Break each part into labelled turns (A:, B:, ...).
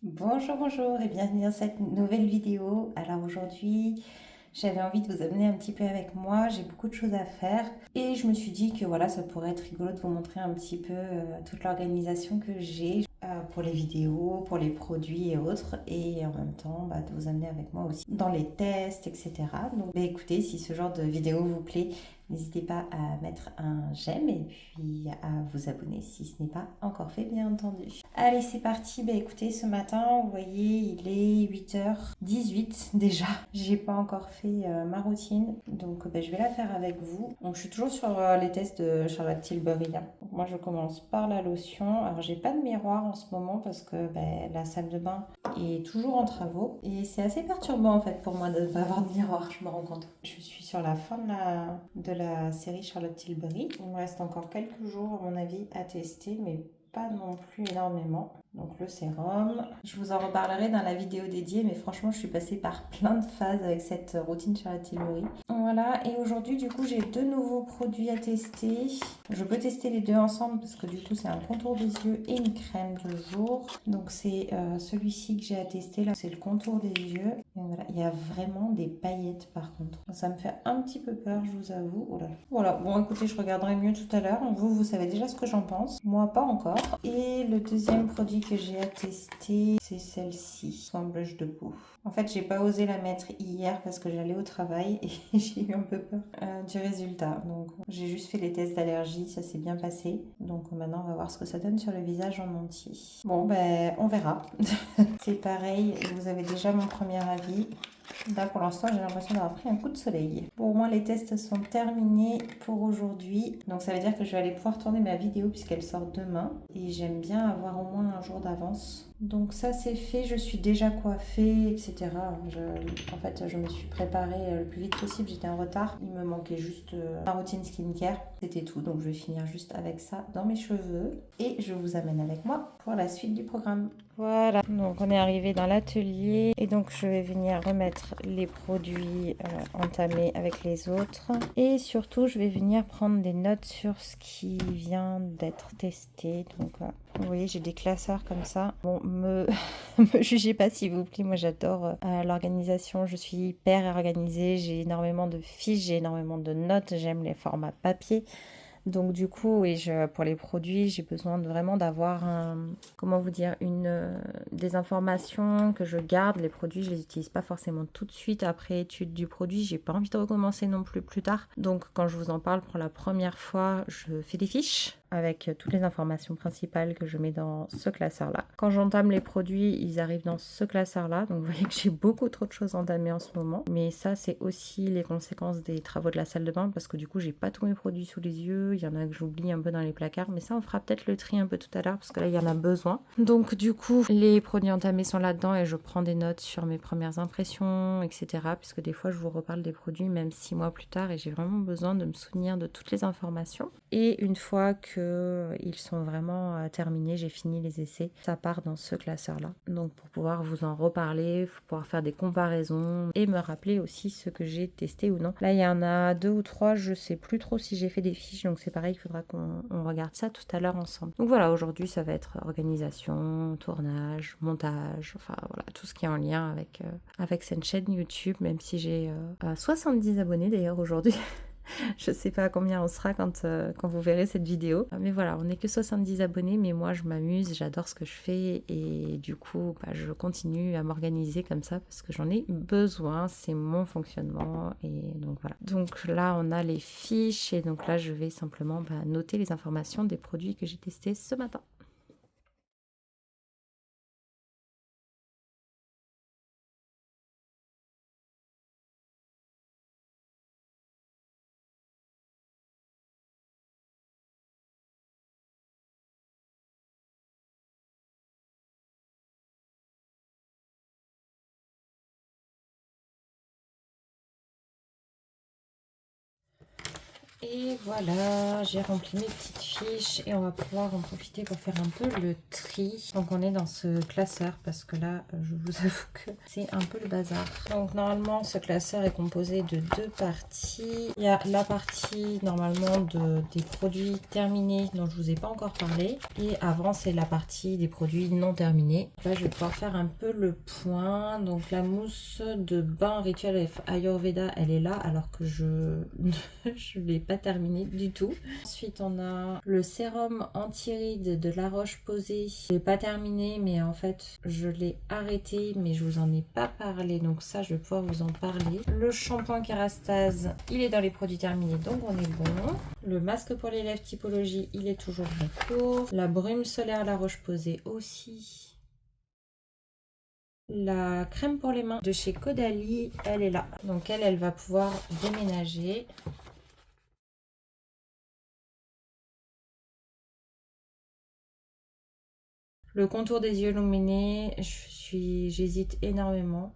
A: Bonjour, bonjour et bienvenue dans cette nouvelle vidéo. Alors aujourd'hui, j'avais envie de vous amener un petit peu avec moi, j'ai beaucoup de choses à faire et je me suis dit que voilà, ça pourrait être rigolo de vous montrer un petit peu toute l'organisation que j'ai pour les vidéos, pour les produits et autres et en même temps de vous amener avec moi aussi dans les tests, etc. Donc écoutez, si ce genre de vidéo vous plaît, n'hésitez pas à mettre un j'aime et puis à vous abonner si ce n'est pas encore fait, bien entendu. Allez, c'est parti. Écoutez, ce matin, vous voyez, il est 8h18 déjà. J'ai pas encore fait ma routine, donc je vais la faire avec vous. Donc, je suis toujours sur les tests de Charlotte Tilbury, hein. Donc, moi, je commence par la lotion. Alors, j'ai pas de miroir en ce moment parce que la salle de bain est toujours en travaux et c'est assez perturbant en fait pour moi de ne pas avoir de miroir, je me rends compte. Je suis sur la fin de la série Charlotte Tilbury. Il me reste encore quelques jours à mon avis à tester, mais pas non plus énormément. Donc le sérum, je vous en reparlerai dans la vidéo dédiée, mais franchement je suis passée par plein de phases avec cette routine Charlotte Tilbury. Voilà, et aujourd'hui du coup j'ai deux nouveaux produits à tester. Je peux tester les deux ensemble parce que du coup c'est un contour des yeux et une crème de jour. Donc c'est celui-ci que j'ai à tester là, c'est le contour des yeux. Et voilà, il y a vraiment des paillettes par contre. Ça me fait un petit peu peur, je vous avoue. Oh là là. Voilà, bon écoutez, je regarderai mieux tout à l'heure. Vous savez déjà ce que j'en pense. Moi pas encore. Et le deuxième produit que j'ai à tester, c'est celle-ci, son blush de peau. En fait, j'ai pas osé la mettre hier parce que j'allais au travail et j'ai eu un peu peur du résultat. Donc, j'ai juste fait les tests d'allergie, ça s'est bien passé. Donc, maintenant, on va voir ce que ça donne sur le visage en entier. Bon, on verra. C'est pareil, vous avez déjà mon premier avis. Là, pour l'instant, j'ai l'impression d'avoir pris un coup de soleil. Pour moi, les tests sont terminés pour aujourd'hui. Donc, ça veut dire que je vais aller pouvoir tourner ma vidéo puisqu'elle sort demain. Et j'aime bien avoir au moins un jour d'avance. Donc, ça, c'est fait. Je suis déjà coiffée, etc. En fait, je me suis préparée le plus vite possible. J'étais en retard. Il me manquait juste ma routine skincare. C'était tout. Donc, je vais finir juste avec ça dans mes cheveux. Et je vous amène avec moi pour la suite du programme. Voilà, donc on est arrivé dans l'atelier et donc je vais venir remettre les produits entamés avec les autres et surtout je vais venir prendre des notes sur ce qui vient d'être testé. Donc vous voyez, j'ai des classeurs comme ça. Bon, me jugez pas s'il vous plaît, moi j'adore l'organisation, je suis hyper organisée, j'ai énormément de fiches, j'ai énormément de notes, j'aime les formats papier. Donc du coup, oui, pour les produits, j'ai besoin vraiment d'avoir comment vous dire, des informations que je garde. Les produits, je les utilise pas forcément tout de suite après étude du produit. J'ai pas envie de recommencer non plus tard. Donc quand je vous en parle pour la première fois, je fais des fiches avec toutes les informations principales que je mets dans ce classeur-là. Quand j'entame les produits, ils arrivent dans ce classeur-là. Donc vous voyez que j'ai beaucoup trop de choses entamées en ce moment. Mais ça, c'est aussi les conséquences des travaux de la salle de bain parce que du coup, j'ai pas tous mes produits sous les yeux. Il y en a que j'oublie un peu dans les placards. Mais ça, on fera peut-être le tri un peu tout à l'heure parce que là, il y en a besoin. Donc du coup, les produits entamés sont là-dedans et je prends des notes sur mes premières impressions, etc. Puisque des fois, je vous reparle des produits même 6 mois plus tard et j'ai vraiment besoin de me souvenir de toutes les informations. Et une fois que ils sont vraiment terminés, j'ai fini les essais, ça part dans ce classeur-là. Donc pour pouvoir vous en reparler, pour pouvoir faire des comparaisons et me rappeler aussi ce que j'ai testé ou non. Là, il y en a 2 ou 3, je sais plus trop si j'ai fait des fiches, donc c'est pareil, il faudra qu'on regarde ça tout à l'heure ensemble. Donc voilà, aujourd'hui, ça va être organisation, tournage, montage, enfin voilà, tout ce qui est en lien avec cette chaîne YouTube, même si j'ai 70 abonnés d'ailleurs aujourd'hui. Je sais pas à combien on sera quand vous verrez cette vidéo. Mais voilà, on n'est que 70 abonnés, mais moi je m'amuse, j'adore ce que je fais et du coup je continue à m'organiser comme ça parce que j'en ai besoin, c'est mon fonctionnement et donc voilà. Donc là on a les fiches et donc là je vais simplement noter les informations des produits que j'ai testés ce matin. Et voilà, j'ai rempli mes petites fiches et on va pouvoir en profiter pour faire un peu le tri. Donc on est dans ce classeur parce que là, je vous avoue que c'est un peu le bazar. Donc normalement, ce classeur est composé de deux parties. Il y a la partie normalement des produits terminés dont je vous ai pas encore parlé. Et avant, c'est la partie des produits non terminés. Là, je vais pouvoir faire un peu le point. Donc la mousse de bain rituel Ayurveda, elle est là alors que je ne l'ai pas terminé du tout. Ensuite, on a le sérum anti-rides de La Roche-Posay. Je l'ai pas terminé, mais en fait, je l'ai arrêté, mais je vous en ai pas parlé. Donc ça, je vais pouvoir vous en parler. Le shampoing Kérastase, il est dans les produits terminés, donc on est bon. Le masque pour les lèvres typologie, il est toujours en cours. La brume solaire La Roche-Posay aussi. La crème pour les mains de chez Caudalie, elle est là. Donc elle va pouvoir déménager. Le contour des yeux illuminés, j'hésite énormément.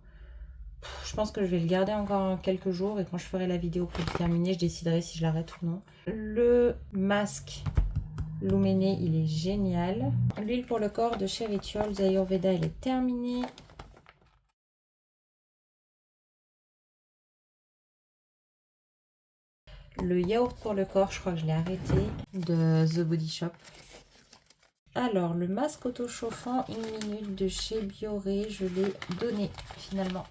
A: Je pense que je vais le garder encore quelques jours et quand je ferai la vidéo pour le terminer, je déciderai si je l'arrête ou non. Le masque Luméné, il est génial. L'huile pour le corps de chez Rituals Ayurveda, elle est terminée. Le yaourt pour le corps, je crois que je l'ai arrêté, de The Body Shop. Alors, le masque auto-chauffant 1 minute de chez Bioré, je l'ai donné finalement.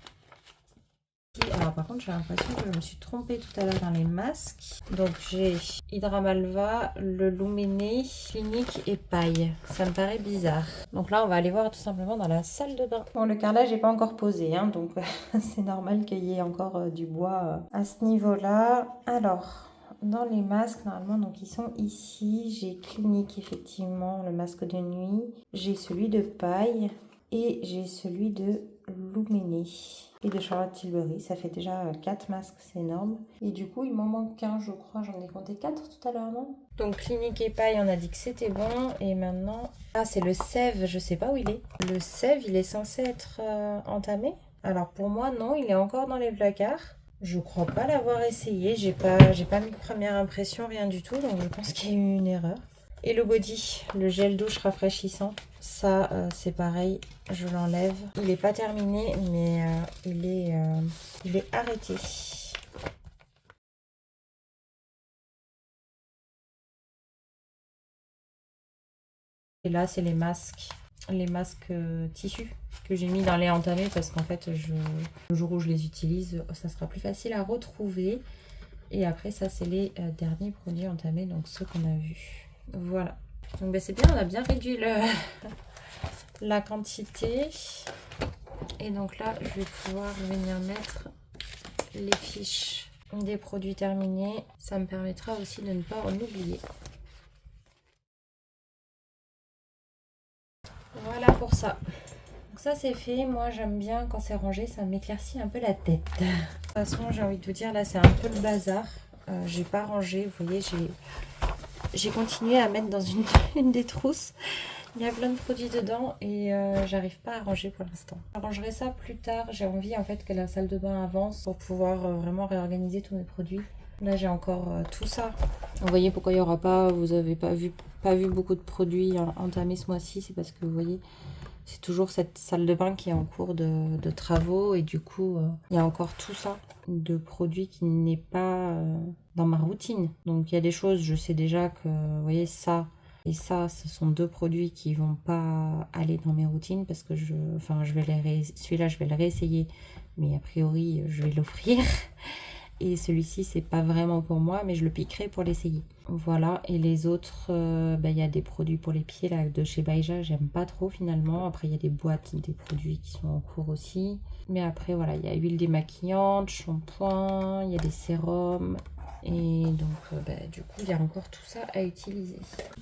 A: Alors par contre, j'ai l'impression que je me suis trompée tout à l'heure dans les masques. Donc j'ai Hydramalva, le Luméné, Clinique et Paille. Ça me paraît bizarre. Donc là, on va aller voir tout simplement dans la salle de bain. Bon, le carrelage n'est pas encore posé, hein, donc c'est normal qu'il y ait encore du bois à ce niveau-là. Alors... Dans les masques, normalement, donc ils sont ici. J'ai Clinique, effectivement, le masque de nuit. J'ai celui de Paille et j'ai celui de Luméné et de Charlotte Tilbury. Ça fait déjà 4 masques, c'est énorme. Et du coup, il m'en manque qu'un, je crois. J'en ai compté 4 tout à l'heure, non? Donc Clinique et Paille, on a dit que c'était bon. Et maintenant... Ah, c'est le Sève, je sais pas où il est. Le Sève, il est censé être entamé. Alors pour moi, non, il est encore dans les placards. Je crois pas l'avoir essayé, j'ai pas mis de première impression, rien du tout, donc je pense qu'il y a eu une erreur. Et le body, le gel douche rafraîchissant, ça c'est pareil, je l'enlève. Il n'est pas terminé, mais il est arrêté. Et là, c'est les masques tissus que j'ai mis dans les entamés parce qu'en fait, le jour où je les utilise, ça sera plus facile à retrouver. Et après, ça, c'est les derniers produits entamés, donc ceux qu'on a vus. Voilà. Donc, ben, c'est bien, on a bien réduit la quantité. Et donc là, je vais pouvoir venir mettre les fiches des produits terminés. Ça me permettra aussi de ne pas en oublier. Voilà pour ça. Donc ça c'est fait, moi j'aime bien quand c'est rangé, ça m'éclaircit un peu la tête. De toute façon j'ai envie de vous dire là c'est un peu le bazar. J'ai pas rangé, vous voyez j'ai continué à mettre dans une des trousses. Il y a plein de produits dedans et j'arrive pas à ranger pour l'instant. Je rangerai ça plus tard, j'ai envie en fait que la salle de bain avance pour pouvoir vraiment réorganiser tous mes produits. Là j'ai encore tout ça. Vous voyez pourquoi il n'y aura pas, vous avez pas vu beaucoup de produits entamés ce mois-ci, c'est parce que vous voyez, c'est toujours cette salle de bain qui est en cours de travaux et du coup, il y a encore tout ça de produits qui n'est pas dans ma routine. Donc il y a des choses, je sais déjà que, vous voyez, ça et ça, ce sont deux produits qui vont pas aller dans mes routines parce que celui-là, je vais le réessayer, mais a priori, je vais l'offrir. Et celui-ci, c'est pas vraiment pour moi, mais je le piquerai pour l'essayer. Voilà, et les autres, y a des produits pour les pieds là, de chez Baïja, j'aime pas trop finalement. Après, il y a des boîtes, des produits qui sont en cours aussi. Mais après, voilà, il y a huile démaquillante, shampoing, il y a des sérums. Et donc, du coup, il y a encore tout ça à utiliser.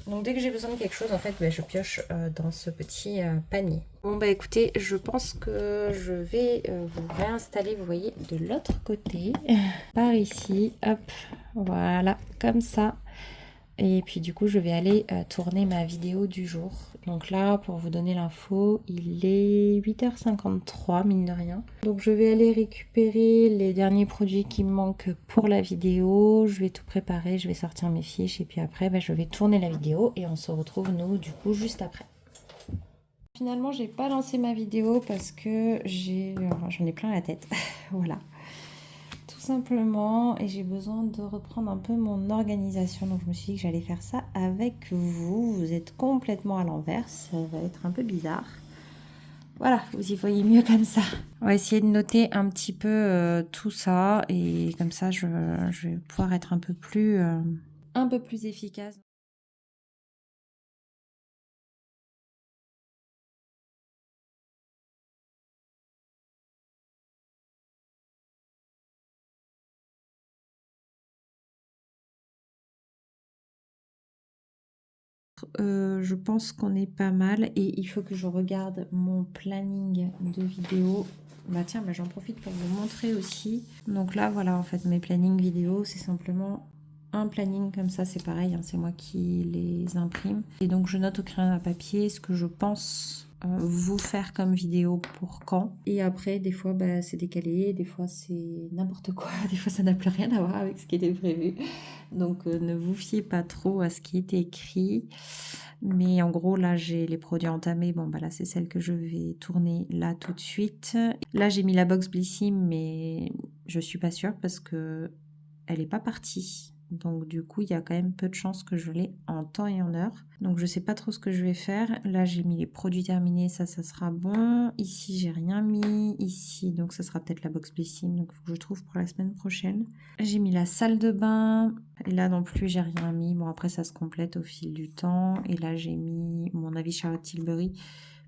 A: Donc, dès que j'ai besoin de quelque chose, en fait, je pioche dans ce petit panier. Bon, écoutez, je pense que je vais vous réinstaller, vous voyez, de l'autre côté. Par ici, hop, voilà, comme ça. Et puis du coup, je vais aller tourner ma vidéo du jour. Donc là, pour vous donner l'info, il est 8h53, mine de rien. Donc je vais aller récupérer les derniers produits qui me manquent pour la vidéo. Je vais tout préparer, je vais sortir mes fiches et puis après, je vais tourner la vidéo et on se retrouve, nous, du coup, juste après. Finalement, j'ai pas lancé ma vidéo parce que j'en ai plein la tête. Voilà. Tout simplement, et j'ai besoin de reprendre un peu mon organisation. Donc je me suis dit que j'allais faire ça avec vous. Vous êtes complètement à l'envers, ça va être un peu bizarre. Voilà, vous y voyez mieux comme ça. On va essayer de noter un petit peu tout ça et comme ça je vais pouvoir être un peu plus efficace. Je pense qu'on est pas mal et il faut que je regarde mon planning de vidéo. Tiens, j'en profite pour vous montrer aussi. Donc là, voilà, en fait, mes plannings vidéo, c'est simplement un planning comme ça, c'est pareil, hein, c'est moi qui les imprime. Et donc, je note au crayon à papier ce que je pense vous faire comme vidéo pour quand. Et après, des fois, c'est décalé, des fois, c'est n'importe quoi, des fois, ça n'a plus rien à voir avec ce qui était prévu. Donc, ne vous fiez pas trop à ce qui était écrit. Mais en gros, là, j'ai les produits entamés. Bon, là, c'est celle que je vais tourner là tout de suite. Là, j'ai mis la box Blissim, mais je suis pas sûre parce que elle est pas partie. Donc du coup, il y a quand même peu de chances que je l'ai en temps et en heure. Donc je sais pas trop ce que je vais faire. Là, j'ai mis les produits terminés, ça sera bon. Ici, j'ai rien mis. Ici, donc ça sera peut-être la box Blissim. Donc il faut que je trouve pour la semaine prochaine. J'ai mis la salle de bain. Et là non plus, j'ai rien mis. Bon, après, ça se complète au fil du temps. Et là, j'ai mis mon avis Charlotte Tilbury.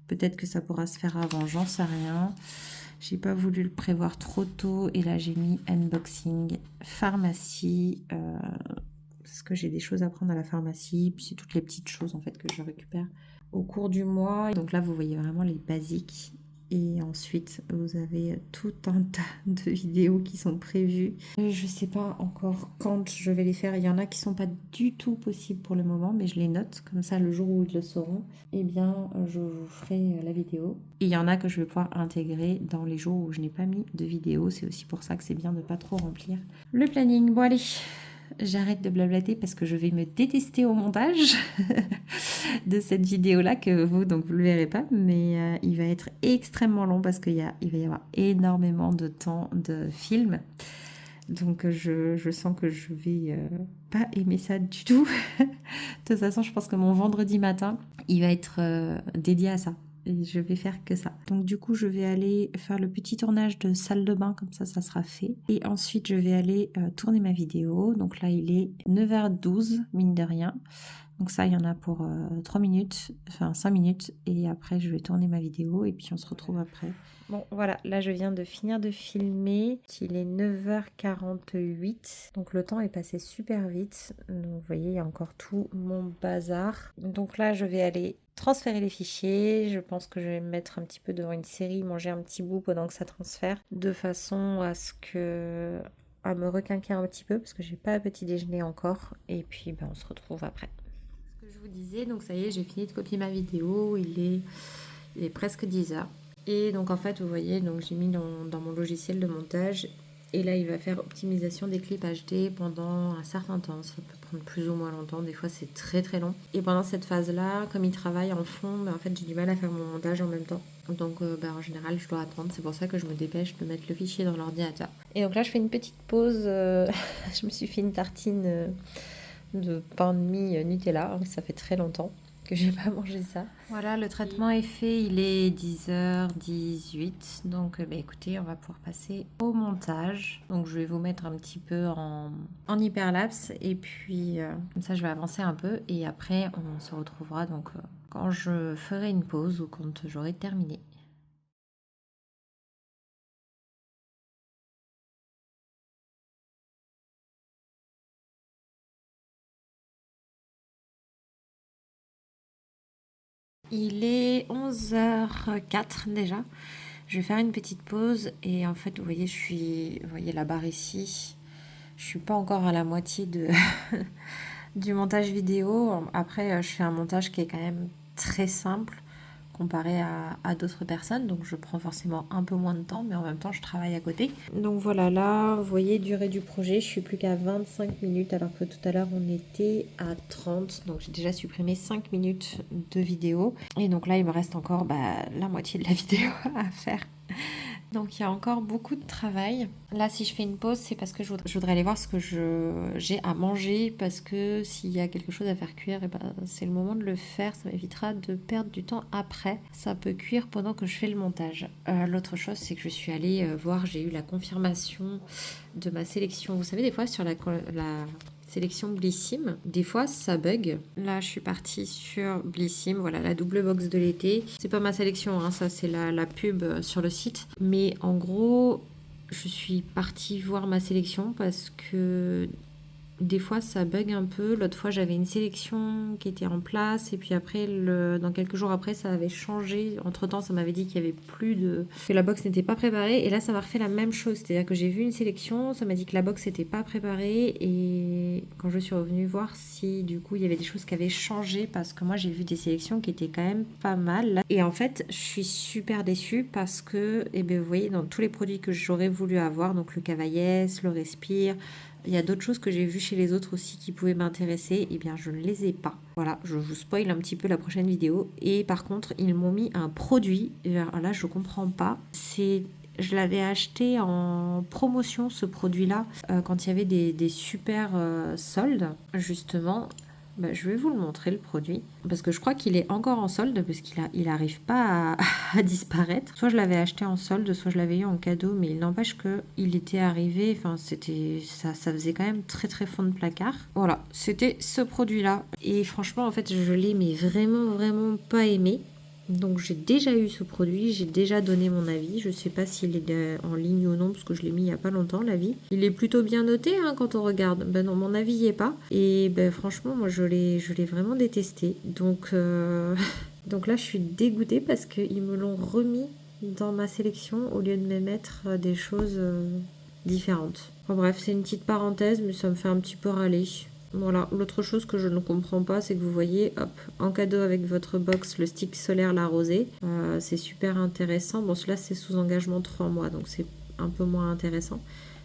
A: Peut-être que ça pourra se faire avant, j'en sais rien. J'ai pas voulu le prévoir trop tôt. Et là, j'ai mis unboxing pharmacie. Parce que j'ai des choses à prendre à la pharmacie. Puis c'est toutes les petites choses en fait que je récupère au cours du mois. Donc là, vous voyez vraiment les basiques. Et ensuite, vous avez tout un tas de vidéos qui sont prévues. Je sais pas encore quand je vais les faire. Il y en a qui sont pas du tout possibles pour le moment, mais je les note. Comme ça, le jour où ils le sauront, eh bien, je vous ferai la vidéo. Et il y en a que je vais pouvoir intégrer dans les jours où je n'ai pas mis de vidéo. C'est aussi pour ça que c'est bien de pas trop remplir le planning. Bon, allez. J'arrête de blablater parce que je vais me détester au montage de cette vidéo-là que vous, donc vous le verrez pas, mais il va être extrêmement long parce il va y avoir énormément de temps de film. Donc je sens que je vais pas aimer ça du tout. De toute façon, je pense que mon vendredi matin, il va être dédié à ça. Et je vais faire que ça. Donc du coup, je vais aller faire le petit tournage de salle de bain, comme ça sera fait. Et ensuite, je vais aller tourner ma vidéo. Donc là, il est 9h12, mine de rien. Donc ça, il y en a pour 3 minutes, enfin 5 minutes. Et après, je vais tourner ma vidéo et puis on se retrouve après. Bon, voilà, là, je viens de finir de filmer. Il est 9h48. Donc le temps est passé super vite. Donc vous voyez, il y a encore tout mon bazar. Donc là, je vais aller transférer les fichiers. Je pense que je vais me mettre un petit peu devant une série, manger un petit bout pendant que ça transfère, de façon à me requinquer un petit peu parce que j'ai pas petit déjeuner encore. Et puis on se retrouve après. Ce que je vous disais, donc ça y est, j'ai fini de copier ma vidéo. Il est presque 10h. Et donc en fait, vous voyez, donc j'ai mis dans mon logiciel de montage. Et là, il va faire optimisation des clips HD pendant un certain temps. Ça peut prendre plus ou moins longtemps. Des fois, c'est très très long. Et pendant cette phase-là, comme il travaille en fond, en fait, j'ai du mal à faire mon montage en même temps. Donc en général, je dois attendre. C'est pour ça que je me dépêche de mettre le fichier dans l'ordinateur. Et donc là, je fais une petite pause. Je me suis fait une tartine de pain de mie Nutella. Ça fait très longtemps que j'ai pas mangé ça. Voilà, le traitement est fait, il est 10h18. Donc écoutez, on va pouvoir passer au montage. Donc je vais vous mettre un petit peu en hyperlapse et puis comme ça je vais avancer un peu et après on se retrouvera donc quand je ferai une pause ou quand j'aurai terminé. Il est 11h04 déjà. Je vais faire une petite pause et en fait, vous voyez, vous voyez la barre ici. Je suis pas encore à la moitié
B: du montage vidéo. Après, je fais un montage qui est quand même très simple comparé à d'autres personnes, donc je prends forcément un peu moins de temps, mais en même temps je travaille à côté. Donc voilà, là vous voyez, durée du projet, je suis plus qu'à 25 minutes alors que tout à l'heure on était à 30, donc j'ai déjà supprimé 5 minutes de vidéo, et donc là il me reste encore la moitié de la vidéo à faire. Donc il y a encore beaucoup de travail. Là, si je fais une pause, c'est parce que je voudrais aller voir ce que j'ai à manger, parce que s'il y a quelque chose à faire cuire, et c'est le moment de le faire. Ça m'évitera de perdre du temps après. Ça peut cuire pendant que je fais le montage. L'autre chose, c'est que je suis allée voir, j'ai eu la confirmation de ma sélection. Vous savez, des fois sur la sélection Blissim, des fois ça bug. Là, je suis partie sur Blissim, voilà, la double box de l'été. C'est pas ma sélection, hein, ça c'est la pub sur le site. Mais en gros, je suis partie voir ma sélection parce que des fois ça bug un peu. L'autre fois j'avais une sélection qui était en place et puis après dans quelques jours après ça avait changé. Entre temps ça m'avait dit qu'il y avait plus de... que la box n'était pas préparée, et là ça m'a refait la même chose. C'est-à-dire que j'ai vu une sélection, ça m'a dit que la box n'était pas préparée, et quand je suis revenue voir si du coup il y avait des choses qui avaient changé, parce que moi j'ai vu des sélections qui étaient quand même pas mal. Et en fait je suis super déçue parce que vous voyez, dans tous les produits que j'aurais voulu avoir, donc le Cavaillès, le Respire, il y a d'autres choses que j'ai vues chez les autres aussi qui pouvaient m'intéresser, et bien je ne les ai pas. Voilà, je vous spoil un petit peu la prochaine vidéo. Et par contre, ils m'ont mis un produit, et alors là je comprends pas. Je l'avais acheté en promotion, ce produit-là, quand il y avait des super soldes, justement. Je vais vous le montrer, le produit, parce que je crois qu'il est encore en solde, parce qu'il arrive pas à disparaître. Soit je l'avais acheté en solde, soit je l'avais eu en cadeau, mais il n'empêche qu'il était arrivé, enfin ça faisait quand même très très fond de placard. Voilà, c'était ce produit-là, et franchement en fait je l'ai mais vraiment vraiment pas aimé. Donc j'ai déjà eu ce produit, j'ai déjà donné mon avis. Je sais pas s'il est en ligne ou non, parce que je l'ai mis il y a pas longtemps, l'avis. Il est plutôt bien noté, hein, quand on regarde. Ben non, mon avis y est pas. Et franchement, moi je l'ai vraiment détesté. Donc, donc là je suis dégoûtée parce qu'ils me l'ont remis dans ma sélection au lieu de me mettre des choses différentes. Enfin bref, c'est une petite parenthèse, mais ça me fait un petit peu râler. Voilà, l'autre chose que je ne comprends pas, c'est que vous voyez, hop, en cadeau avec votre box, le stick solaire La Rosée. C'est super intéressant. Bon, cela c'est sous engagement 3 mois, donc c'est un peu moins intéressant.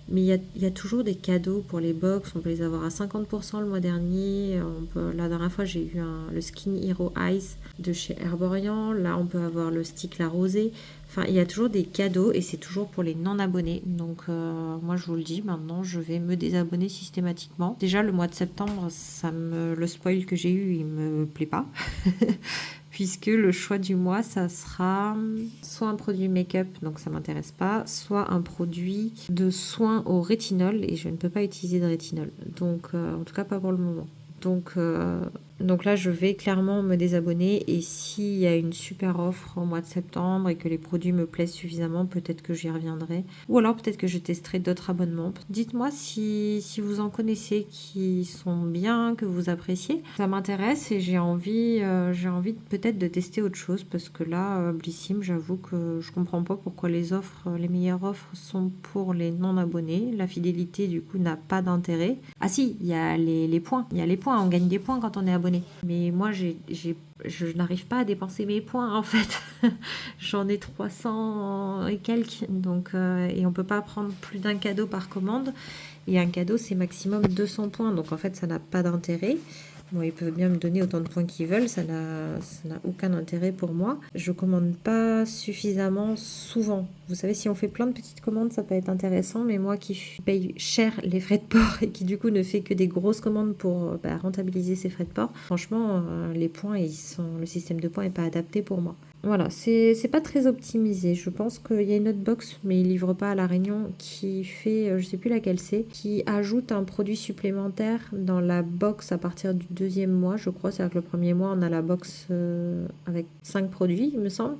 B: Mais il y a toujours des cadeaux pour les box. On peut les avoir à 50% le mois dernier. La dernière fois, j'ai eu le Skin Hero Ice de chez Herborian. Là, on peut avoir le stick La Rosée. Enfin, il y a toujours des cadeaux, et c'est toujours pour les non-abonnés. Donc, moi, je vous le dis, maintenant, je vais me désabonner systématiquement. Déjà, le mois de septembre, le spoil que j'ai eu, il me plaît pas. Puisque le choix du mois, ça sera soit un produit make-up, donc ça m'intéresse pas, soit un produit de soins au rétinol, et je ne peux pas utiliser de rétinol. Donc, en tout cas, pas pour le moment. Donc là, je vais clairement me désabonner, et s'il y a une super offre au mois de septembre et que les produits me plaisent suffisamment, peut-être que j'y reviendrai. Ou alors peut-être que je testerai d'autres abonnements. Dites-moi si vous en connaissez qui sont bien, que vous appréciez. Ça m'intéresse, et j'ai envie peut-être de tester autre chose, parce que là, Blissim, j'avoue que je comprends pas pourquoi les meilleures offres sont pour les non-abonnés. La fidélité, du coup, n'a pas d'intérêt. Ah si, il y a les points. Il y a les points, on gagne des points quand on est abonné. Mais moi, je n'arrive pas à dépenser mes points, en fait. J'en ai 300 et quelques. Donc, et on peut pas prendre plus d'un cadeau par commande. Et un cadeau, c'est maximum 200 points. Donc, en fait, ça n'a pas d'intérêt. Bon, ils peuvent bien me donner autant de points qu'ils veulent, ça n'a aucun intérêt pour moi. Je commande pas suffisamment souvent. Vous savez, si on fait plein de petites commandes, ça peut être intéressant, mais moi qui paye cher les frais de port et qui du coup ne fait que des grosses commandes pour rentabiliser ces frais de port, franchement, les points, le système de points n'est pas adapté pour moi. Voilà, c'est pas très optimisé. Je pense qu'il y a une autre box, mais ils livrent pas à La Réunion, qui fait, je sais plus laquelle c'est, qui ajoute un produit supplémentaire dans la box à partir du 2e mois, je crois. C'est-à-dire que le 1er mois, on a la box avec 5 produits, il me semble.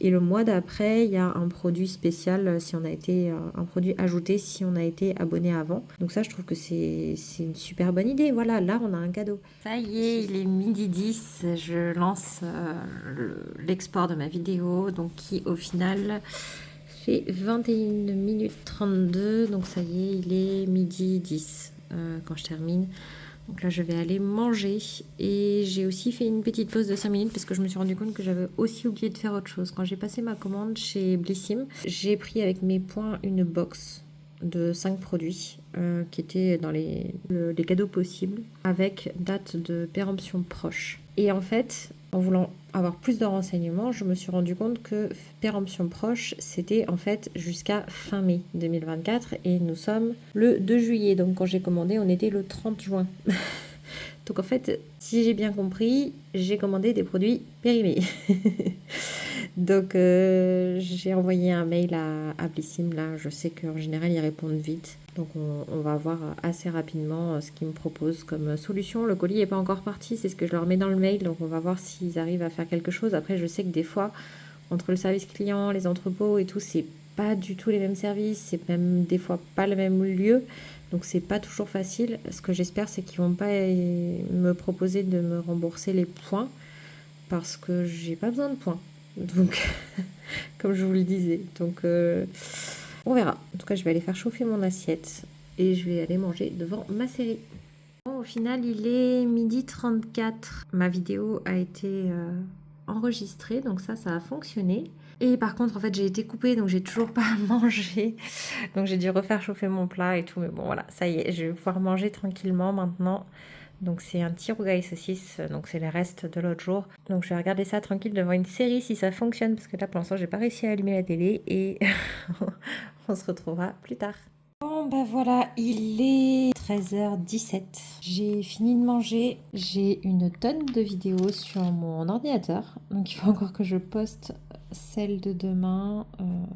B: Et le mois d'après, il y a un produit spécial si on a été un produit ajouté si on a été abonné avant. Donc ça, je trouve que c'est une super bonne idée. Voilà, là, on a un cadeau. Ça y est, il est midi 10. Je lance l'export de ma vidéo, donc qui au final fait 21 minutes 32. Donc ça y est, il est midi 10 quand je termine. Donc là, je vais aller manger. Et j'ai aussi fait une petite pause de 5 minutes parce que je me suis rendu compte que j'avais aussi oublié de faire autre chose. Quand j'ai passé ma commande chez Blissim, j'ai pris avec mes points une box de 5 produits qui étaient dans les cadeaux possibles avec date de péremption proche. Et en fait, en voulant avoir plus de renseignements, je me suis rendu compte que péremption proche, c'était en fait jusqu'à fin mai 2024 et nous sommes le 2 juillet. Donc quand j'ai commandé, on était le 30 juin. Donc en fait, si j'ai bien compris, j'ai commandé des produits périmés. Donc j'ai envoyé un mail à Blissim, là je sais qu'en général ils répondent vite. Donc on va voir assez rapidement ce qu'ils me proposent comme solution. Le colis n'est pas encore parti, c'est ce que je leur mets dans le mail. Donc on va voir s'ils arrivent à faire quelque chose. Après je sais que des fois, entre le service client, les entrepôts et tout, c'est pas du tout les mêmes services. C'est même des fois pas le même lieu. Donc c'est pas toujours facile. Ce que j'espère c'est qu'ils vont pas me proposer de me rembourser les points. Parce que j'ai pas besoin de points. Donc, comme je vous le disais. Donc, on verra. En tout cas, je vais aller faire chauffer mon assiette et je vais aller manger devant ma série. Bon, au final, il est 12h34. Ma vidéo a été enregistrée, donc ça a fonctionné. Et par contre, en fait, j'ai été coupée, donc j'ai toujours pas mangé. Donc, j'ai dû refaire chauffer mon plat et tout. Mais bon, voilà, ça y est, je vais pouvoir manger tranquillement maintenant. Donc c'est un tirougaille saucisse, donc c'est les restes de l'autre jour. Donc je vais regarder ça tranquille devant une série si ça fonctionne, parce que là pour l'instant j'ai pas réussi à allumer la télé et on se retrouvera plus tard. Bon bah voilà, il est 13h17. J'ai fini de manger, j'ai une tonne de vidéos sur mon ordinateur, donc il faut encore que je poste celle de demain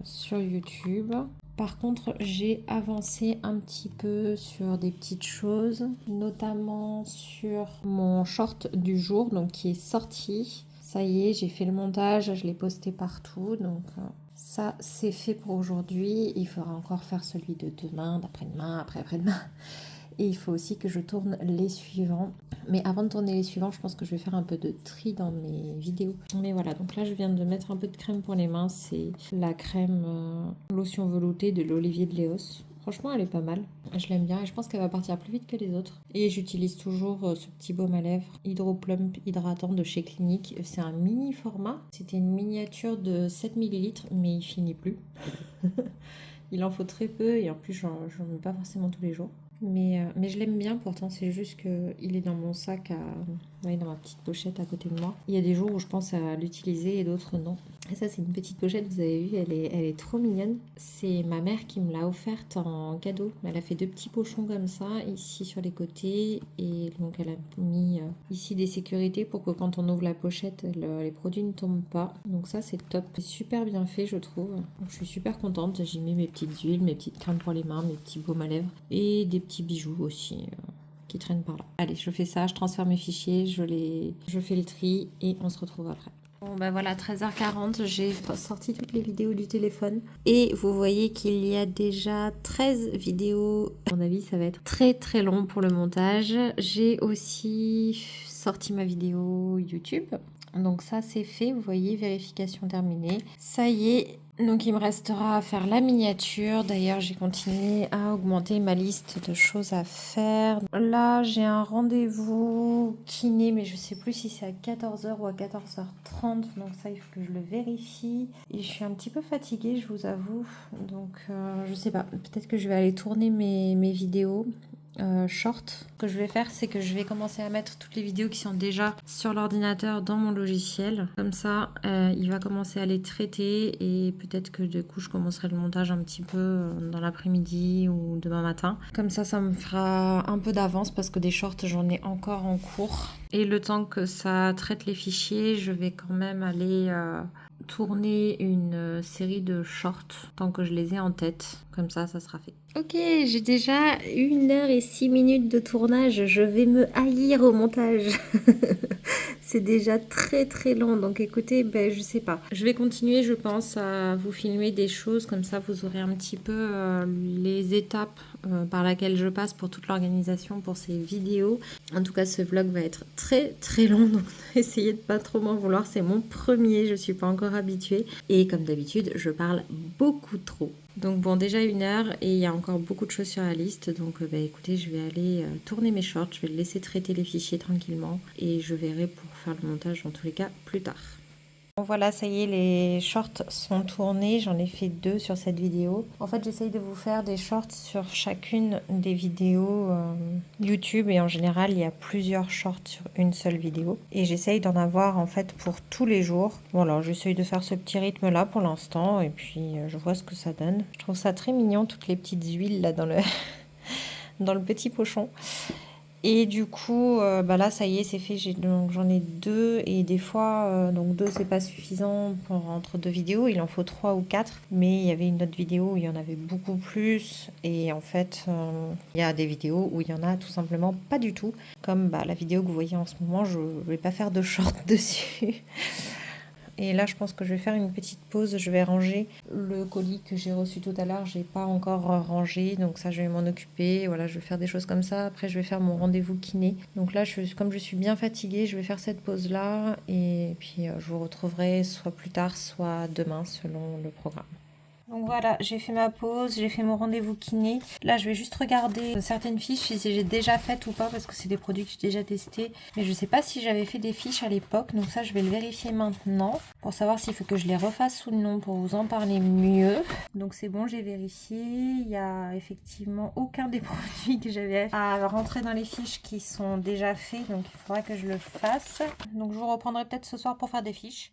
B: sur YouTube. Par contre, j'ai avancé un petit peu sur des petites choses, notamment sur mon short du jour, donc qui est sorti. Ça y est, j'ai fait le montage, je l'ai posté partout, donc ça c'est fait pour aujourd'hui. Il faudra encore faire celui de demain, d'après-demain, après-demain. Et il faut aussi que je tourne les suivants. Mais avant de tourner les suivants, je pense que je vais faire un peu de tri dans mes vidéos. Mais voilà, donc là je viens de mettre un peu de crème pour les mains. C'est la crème lotion veloutée de l'Olivier de Léos. Franchement, elle est pas mal. Je l'aime bien et je pense qu'elle va partir plus vite que les autres. Et j'utilise toujours ce petit baume à lèvres Hydro Plump hydratant de chez Clinique. C'est un mini format. C'était une miniature de 7 ml, mais il finit plus. Il en faut très peu et en plus, j'en mets pas forcément tous les jours. Mais je l'aime bien, pourtant c'est juste qu'il est dans mon sac, dans ma petite pochette à côté de moi. Il y a des jours où je pense à l'utiliser et d'autres non. Et ça c'est une petite pochette, vous avez vu, elle est trop mignonne. C'est ma mère qui me l'a offerte en cadeau. Elle a fait 2 petits pochons comme ça, ici sur les côtés. Et donc elle a mis ici des sécurités pour que quand on ouvre la pochette, les produits ne tombent pas. Donc ça c'est top, c'est super bien fait je trouve. Donc, je suis super contente, j'y mets mes petites huiles, mes petites crèmes pour les mains, mes petits baumes à lèvres et des petits bijoux aussi qui traînent par là. Allez, je fais ça, je transfère mes fichiers, je fais le tri et on se retrouve après. Bon ben voilà, 13h40, j'ai sorti toutes les vidéos du téléphone et vous voyez qu'il y a déjà 13 vidéos. À mon avis, ça va être très très long pour le montage. J'ai aussi sorti ma vidéo YouTube. Donc ça c'est fait, vous voyez, vérification terminée. Ça y est, donc il me restera à faire la miniature. D'ailleurs j'ai continué à augmenter ma liste de choses à faire. Là j'ai un rendez-vous kiné, mais je sais plus si c'est à 14h ou à 14h30. Donc ça il faut que je le vérifie. Et je suis un petit peu fatiguée, je vous avoue. Donc je sais pas, peut-être que je vais aller tourner mes vidéos. Short. Ce que je vais faire, c'est que je vais commencer à mettre toutes les vidéos qui sont déjà sur l'ordinateur dans mon logiciel. Comme ça, il va commencer à les traiter et peut-être que du coup, je commencerai le montage un petit peu dans l'après-midi ou demain matin. Comme ça me fera un peu d'avance parce que des shorts, j'en ai encore en cours. Et le temps que ça traite les fichiers, je vais quand même aller tourner une série de shorts tant que je les ai en tête. Comme ça sera fait. Ok, j'ai déjà 1h06 de tournage. Je vais me haïr au montage. C'est déjà très très long. Donc écoutez, je sais pas. Je vais continuer, je pense, à vous filmer des choses. Comme ça, vous aurez un petit peu les étapes par laquelle je passe pour toute l'organisation pour ces vidéos. En tout cas, ce vlog va être très très long. Donc essayez de pas trop m'en vouloir. C'est mon premier, je suis pas encore habituée. Et comme d'habitude, je parle beaucoup trop. Donc bon, déjà 1 heure et il y a encore beaucoup de choses sur la liste. Donc écoutez, je vais aller tourner mes shorts, je vais laisser traiter les fichiers tranquillement et je verrai pour faire le montage dans tous les cas plus tard. Bon voilà, ça y est, les shorts sont tournés, j'en ai fait 2 sur cette vidéo. En fait, j'essaye de vous faire des shorts sur chacune des vidéos YouTube et en général, il y a plusieurs shorts sur une seule vidéo. Et j'essaye d'en avoir en fait pour tous les jours. Voilà, j'essaye de faire ce petit rythme-là pour l'instant et puis je vois ce que ça donne. Je trouve ça très mignon, toutes les petites huiles là dans le, dans le petit pochon. Et du coup, là, ça y est, c'est fait. Donc, j'en ai 2 et des fois, donc 2, c'est pas suffisant pour entre 2 vidéos. Il en faut 3 ou 4. Mais il y avait une autre vidéo où il y en avait beaucoup plus. Et en fait, il y a des vidéos où il y en a tout simplement pas du tout. Comme la vidéo que vous voyez en ce moment, je vais pas faire de short dessus. Et là, je pense que je vais faire une petite pause. Je vais ranger le colis que j'ai reçu tout à l'heure. J'ai pas encore rangé, donc ça, je vais m'en occuper. Voilà, je vais faire des choses comme ça. Après, je vais faire mon rendez-vous kiné. Donc là, comme je suis bien fatiguée, je vais faire cette pause-là. Et puis, je vous retrouverai soit plus tard, soit demain, selon le programme. Donc voilà, j'ai fait ma pause, j'ai fait mon rendez-vous kiné. Là, je vais juste regarder certaines fiches si j'ai déjà faites ou pas parce que c'est des produits que j'ai déjà testés. Mais je sais pas si j'avais fait des fiches à l'époque, donc ça, je vais le vérifier maintenant pour savoir s'il faut que je les refasse ou non pour vous en parler mieux. Donc c'est bon, j'ai vérifié. Il y a effectivement aucun des produits que j'avais à rentrer dans les fiches qui sont déjà faits, donc il faudra que je le fasse. Donc je vous reprendrai peut-être ce soir pour faire des fiches.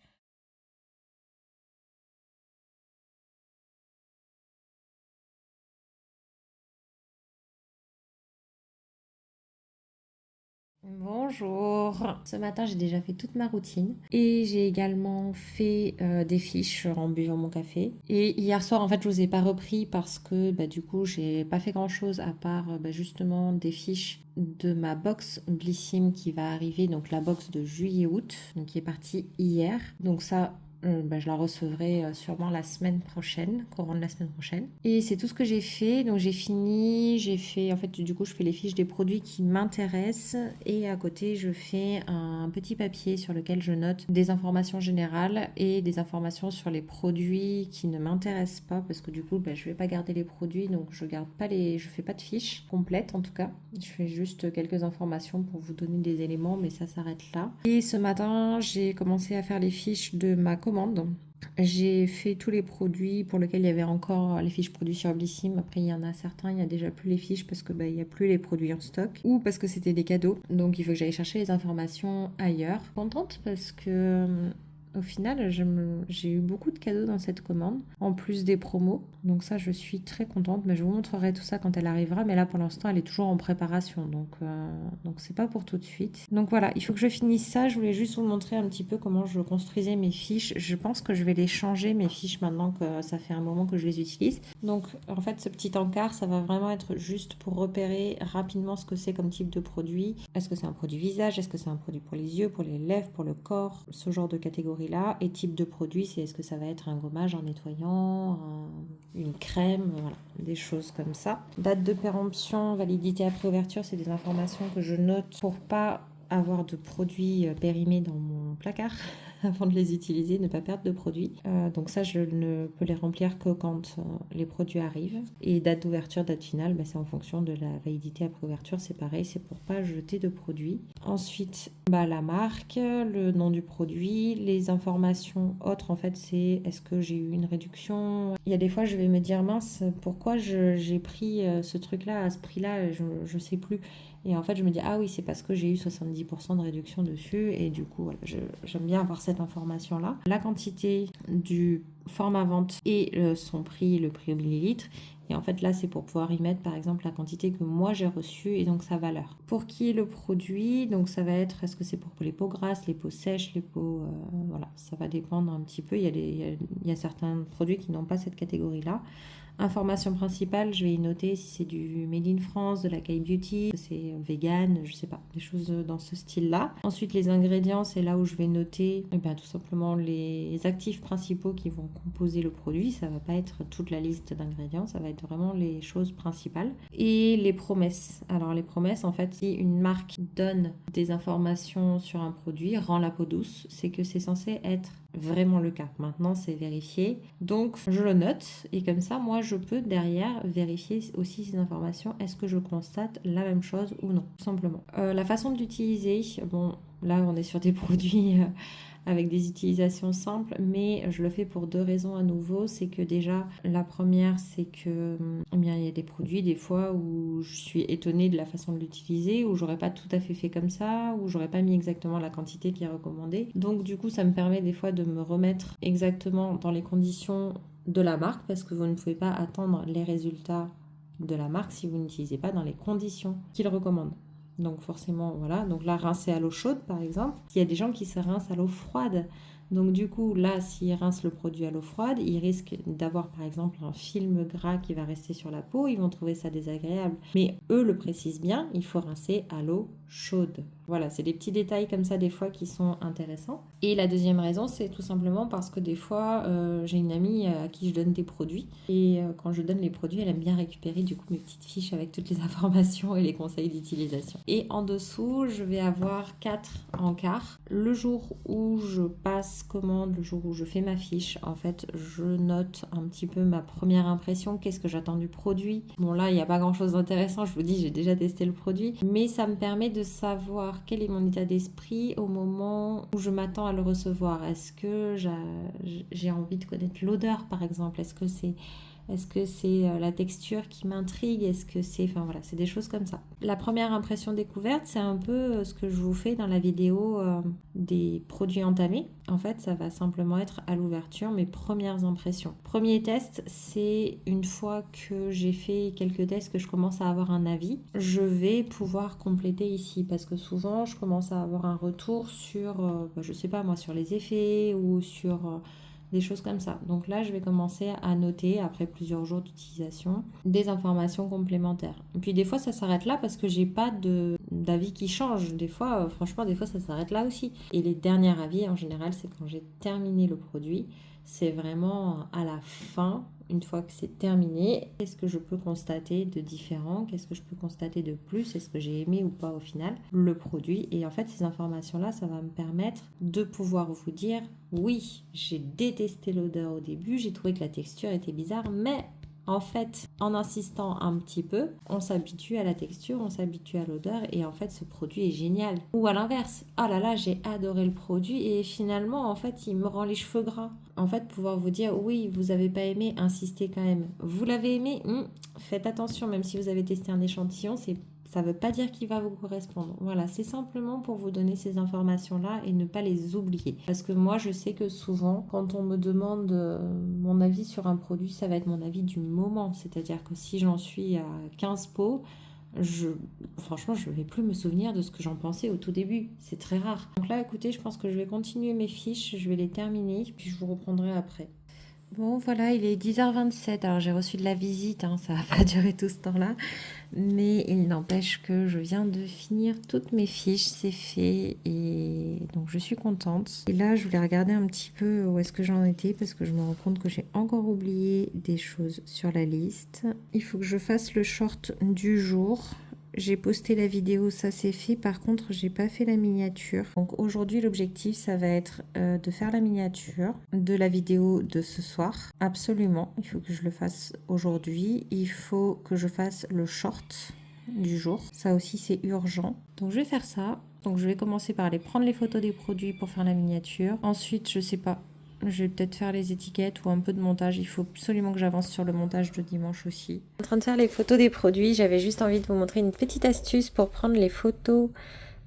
B: Bonjour. Ce matin, j'ai déjà fait toute ma routine et j'ai également fait des fiches en buvant mon café. Et hier soir, en fait, je vous ai pas repris parce que du coup, j'ai pas fait grand-chose à part justement des fiches de ma box Blissim qui va arriver, donc la box de juillet-août, donc qui est partie hier. Donc ça, je la recevrai sûrement la semaine prochaine, courant de la semaine prochaine. Et c'est tout ce que j'ai fait. Donc j'ai fini, j'ai fait, en fait, du coup, je fais les fiches des produits qui m'intéressent. Et à côté, je fais un petit papier sur lequel je note des informations générales et des informations sur les produits qui ne m'intéressent pas. Parce que du coup, je vais pas garder les produits. Donc je fais pas de fiches complètes en tout cas. Je fais juste quelques informations pour vous donner des éléments, mais ça s'arrête là. Et ce matin, j'ai commencé à faire les fiches de ma commande. J'ai fait tous les produits pour lesquels il y avait encore les fiches produits sur Blissim. Après, il y en a certains, il n'y a déjà plus les fiches parce que il n'y a plus les produits en stock ou parce que c'était des cadeaux. Donc, il faut que j'aille chercher les informations ailleurs. Contente parce que au final, j'ai eu beaucoup de cadeaux dans cette commande, en plus des promos. Donc ça, je suis très contente. Mais je vous montrerai tout ça quand elle arrivera. Mais là, pour l'instant, elle est toujours en préparation. Donc c'est pas pour tout de suite. Donc voilà, il faut que je finisse ça. Je voulais juste vous montrer un petit peu comment je construisais mes fiches. Je pense que je vais les changer, mes fiches, maintenant que ça fait un moment que je les utilise. Donc en fait, ce petit encart, ça va vraiment être juste pour repérer rapidement ce que c'est comme type de produit. Est-ce que c'est un produit visage? Est-ce que c'est un produit pour les yeux, pour les lèvres, pour le corps? Ce genre de catégorie là. Et type de produit, c'est est-ce que ça va être un gommage, un nettoyant, une crème, voilà, des choses comme ça. Date de péremption, validité après ouverture, c'est des informations que je note pour pas avoir de produits périmés dans mon placard avant de les utiliser, ne pas perdre de produits. Donc ça, je ne peux les remplir que quand les produits arrivent. Et date d'ouverture, date finale, c'est en fonction de la validité après ouverture. C'est pareil, c'est pour pas jeter de produits. Ensuite, la marque, le nom du produit, les informations autres, en fait, c'est est-ce que j'ai eu une réduction? Il y a des fois, je vais me dire, mince, pourquoi j'ai pris ce truc-là à ce prix-là? Je sais plus. Et en fait, je me dis, ah oui, c'est parce que j'ai eu 70% de réduction dessus. Et du coup, voilà, j'aime bien avoir cette information-là. La quantité du format vente et son prix, le prix au millilitre. Et en fait, là, c'est pour pouvoir y mettre, par exemple, la quantité que moi j'ai reçue et donc sa valeur. Pour qui est le produit? Donc, ça va être, est-ce que c'est pour les peaux grasses, les peaux sèches, les peaux... voilà, ça va dépendre un petit peu. Il y a certains produits qui n'ont pas cette catégorie-là. Information principale, je vais y noter si c'est du Made in France, de la K Beauty, si c'est vegan, je sais pas, des choses dans ce style-là. Ensuite, les ingrédients, c'est là où je vais noter tout simplement les actifs principaux qui vont composer le produit. Ça va pas être toute la liste d'ingrédients, ça va être être vraiment les choses principales. Et les promesses. Alors les promesses, en fait, si une marque donne des informations sur un produit, rend la peau douce, c'est que c'est censé être vraiment le cas. Maintenant, c'est vérifié. Donc, je le note et comme ça, moi, je peux derrière vérifier aussi ces informations. Est-ce que je constate la même chose ou non, tout simplement. La façon de l'utiliser, bon, là, on est sur des produits avec des utilisations simples, mais je le fais pour 2 raisons à nouveau. C'est que déjà, la première, c'est que eh bien, il y a des produits des fois où je suis étonnée de la façon de l'utiliser, où j'aurais pas tout à fait fait comme ça, où j'aurais pas mis exactement la quantité qui est recommandée. Donc du coup, ça me permet des fois de me remettre exactement dans les conditions de la marque, parce que vous ne pouvez pas attendre les résultats de la marque si vous n'utilisez pas dans les conditions qu'ils recommandent. Donc forcément, voilà. Donc là, rincer à l'eau chaude, par exemple. Il y a des gens qui se rincent à l'eau froide. Donc du coup, là, s'ils rincent le produit à l'eau froide, ils risquent d'avoir, par exemple, un film gras qui va rester sur la peau. Ils vont trouver ça désagréable. Mais eux le précisent bien, il faut rincer à l'eau chaude. Voilà, c'est des petits détails comme ça, des fois, qui sont intéressants. Et la deuxième raison, c'est tout simplement parce que des fois, j'ai une amie à qui je donne des produits. Et quand je donne les produits, elle aime bien récupérer du coup mes petites fiches avec toutes les informations et les conseils d'utilisation. Et en dessous, je vais avoir 4 encarts. Le jour où je passe commande, le jour où je fais ma fiche, en fait, je note un petit peu ma première impression, qu'est-ce que j'attends du produit. Bon, là, il n'y a pas grand-chose d'intéressant, je vous dis, j'ai déjà testé le produit, mais ça me permet de savoir quel est mon état d'esprit au moment où je m'attends à le recevoir. Est-ce que j'ai envie de connaître l'odeur, par exemple? Est-ce que c'est la texture qui m'intrigue? Est-ce que c'est... Enfin voilà, c'est des choses comme ça. La première impression découverte, c'est un peu ce que je vous fais dans la vidéo des produits entamés. En fait, ça va simplement être à l'ouverture mes premières impressions. Premier test, c'est une fois que j'ai fait quelques tests, que je commence à avoir un avis, je vais pouvoir compléter ici parce que souvent, je commence à avoir un retour sur, je sais pas moi, sur les effets ou sur... des choses comme ça. Donc là, je vais commencer à noter, après plusieurs jours d'utilisation, des informations complémentaires. Et puis des fois, ça s'arrête là parce que j'ai pas d'avis qui change. Des fois, franchement, des fois, ça s'arrête là aussi. Et les derniers avis, en général, c'est quand j'ai terminé le produit. C'est vraiment à la fin, une fois que c'est terminé, qu'est-ce que je peux constater de différent, qu'est-ce que je peux constater de plus, est-ce que j'ai aimé ou pas au final le produit. Et en fait, ces informations-là, ça va me permettre de pouvoir vous dire, oui, j'ai détesté l'odeur au début, j'ai trouvé que la texture était bizarre, mais en fait, en insistant un petit peu, on s'habitue à la texture, on s'habitue à l'odeur et en fait, ce produit est génial. Ou à l'inverse, oh là là, j'ai adoré le produit et finalement, en fait, il me rend les cheveux gras. En fait, pouvoir vous dire, oui, vous n'avez pas aimé, insistez quand même. Vous l'avez aimé, faites attention, même si vous avez testé un échantillon, ça ne veut pas dire qu'il va vous correspondre. Voilà, c'est simplement pour vous donner ces informations-là et ne pas les oublier. Parce que moi, je sais que souvent, quand on me demande mon avis sur un produit, ça va être mon avis du moment. C'est-à-dire que si j'en suis à 15 pots, franchement, je ne vais plus me souvenir de ce que j'en pensais au tout début. C'est très rare. Donc là, écoutez, je pense que je vais continuer mes fiches, je vais les terminer, puis je vous reprendrai après. Bon, voilà, il est 10h27. Alors, j'ai reçu de la visite, ça va pas durer tout ce temps-là. Mais il n'empêche que je viens de finir toutes mes fiches, c'est fait. Et donc, je suis contente. Et là, je voulais regarder un petit peu où est-ce que j'en étais parce que je me rends compte que j'ai encore oublié des choses sur la liste. Il faut que je fasse le short du jour. J'ai posté la vidéo, ça c'est fait. Par contre, j'ai pas fait la miniature. Donc aujourd'hui, l'objectif, ça va être de faire la miniature de la vidéo de ce soir. Absolument, il faut que je le fasse aujourd'hui. Il faut que je fasse le short du jour. Ça aussi, c'est urgent. Donc je vais faire ça. Donc je vais commencer par aller prendre les photos des produits pour faire la miniature. Ensuite, je sais pas. Je vais peut-être faire les étiquettes ou un peu de montage. Il faut absolument que j'avance sur le montage de dimanche aussi. En train de faire les photos des produits, j'avais juste envie de vous montrer une petite astuce pour prendre les photos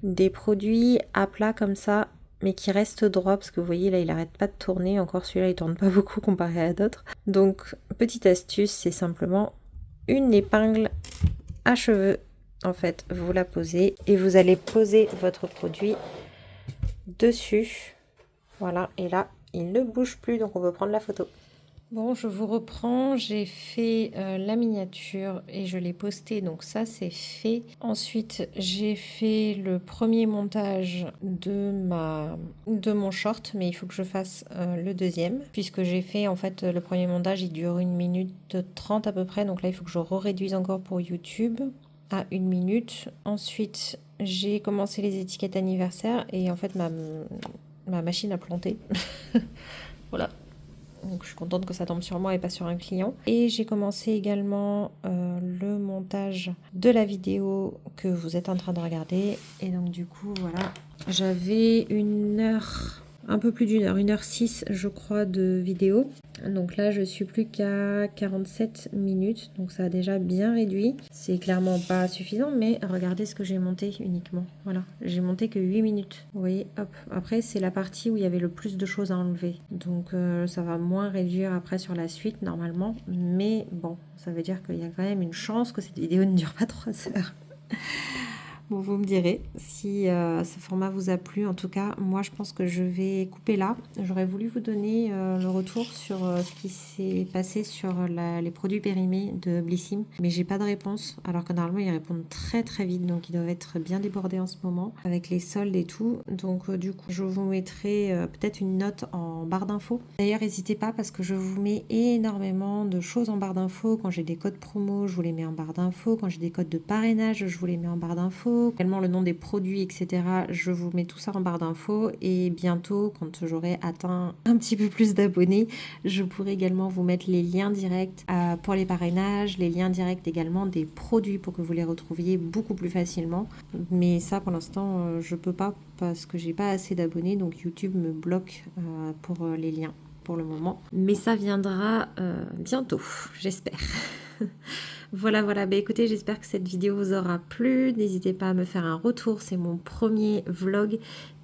B: des produits à plat comme ça, mais qui restent droits parce que vous voyez là, il arrête pas de tourner. Encore celui-là, il tourne pas beaucoup comparé à d'autres. Donc, petite astuce, c'est simplement une épingle à cheveux. En fait, vous la posez et vous allez poser votre produit dessus. Voilà, et là, il ne bouge plus, donc on peut prendre la photo. Bon, je vous reprends, j'ai fait la miniature et je l'ai postée, donc ça c'est fait. Ensuite, j'ai fait le premier montage de mon short, mais il faut que je fasse le deuxième, puisque j'ai fait en fait le premier montage, il dure 1 minute 30 à peu près, donc là il faut que je réduise encore pour YouTube à 1 minute. Ensuite, j'ai commencé les étiquettes anniversaires et en fait ma machine a planté. Voilà. Donc je suis contente que ça tombe sur moi et pas sur un client. Et j'ai commencé également le montage de la vidéo que vous êtes en train de regarder. Et donc du coup, voilà, j'avais 1 heure, un peu plus d'1 heure, 1 h 06 je crois de vidéo. Donc là, je suis plus qu'à 47 minutes. Donc ça a déjà bien réduit. C'est clairement pas suffisant, mais regardez ce que j'ai monté uniquement. Voilà, j'ai monté que 8 minutes. Vous voyez, hop. Après, c'est la partie où il y avait le plus de choses à enlever. Donc ça va moins réduire après sur la suite normalement. Mais bon, ça veut dire qu'il y a quand même une chance que cette vidéo ne dure pas 3 heures. Bon, vous me direz si ce format vous a plu. En tout cas, moi, je pense que je vais couper là. J'aurais voulu vous donner le retour sur ce qui s'est passé sur les produits périmés de Blissim, mais j'ai pas de réponse, alors que normalement, ils répondent très très vite, donc ils doivent être bien débordés en ce moment avec les soldes et tout. Donc du coup, je vous mettrai peut-être une note en barre d'infos. D'ailleurs, n'hésitez pas parce que je vous mets énormément de choses en barre d'infos. Quand j'ai des codes promo, je vous les mets en barre d'infos. Quand j'ai des codes de parrainage, je vous les mets en barre d'infos. Également le nom des produits, etc. Je vous mets tout ça en barre d'infos. Et bientôt, quand j'aurai atteint un petit peu plus d'abonnés, je pourrai également vous mettre les liens directs pour les parrainages, les liens directs également des produits pour que vous les retrouviez beaucoup plus facilement. Mais ça, pour l'instant, je peux pas parce que j'ai pas assez d'abonnés. Donc YouTube me bloque pour les liens pour le moment. Mais ça viendra bientôt, j'espère. Voilà, voilà. Bah, écoutez, j'espère que cette vidéo vous aura plu. N'hésitez pas à me faire un retour. C'est mon premier vlog.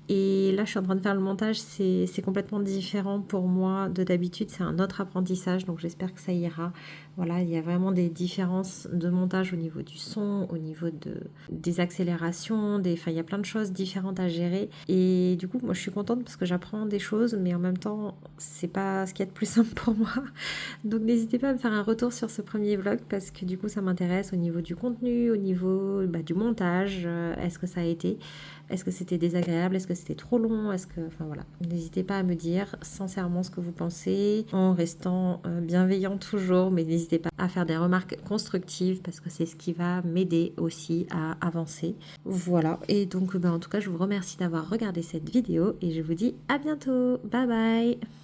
B: Et là, je suis en train de faire le montage. C'est complètement différent pour moi de d'habitude. C'est un autre apprentissage. Donc, j'espère que ça ira. Voilà, il y a vraiment des différences de montage au niveau du son, au niveau des accélérations. Enfin, il y a plein de choses différentes à gérer. Et du coup, moi, je suis contente parce que j'apprends des choses. Mais en même temps, c'est pas ce qu'il y a de plus simple pour moi. Donc n'hésitez pas à me faire un retour sur ce premier vlog parce que du coup ça m'intéresse au niveau du contenu, au niveau du montage. Est-ce que ça a été? Est-ce que c'était désagréable? Est-ce que c'était trop long? Enfin voilà, n'hésitez pas à me dire sincèrement ce que vous pensez en restant bienveillant toujours, mais n'hésitez pas à faire des remarques constructives parce que c'est ce qui va m'aider aussi à avancer. Voilà, et donc en tout cas je vous remercie d'avoir regardé cette vidéo et je vous dis à bientôt. Bye bye!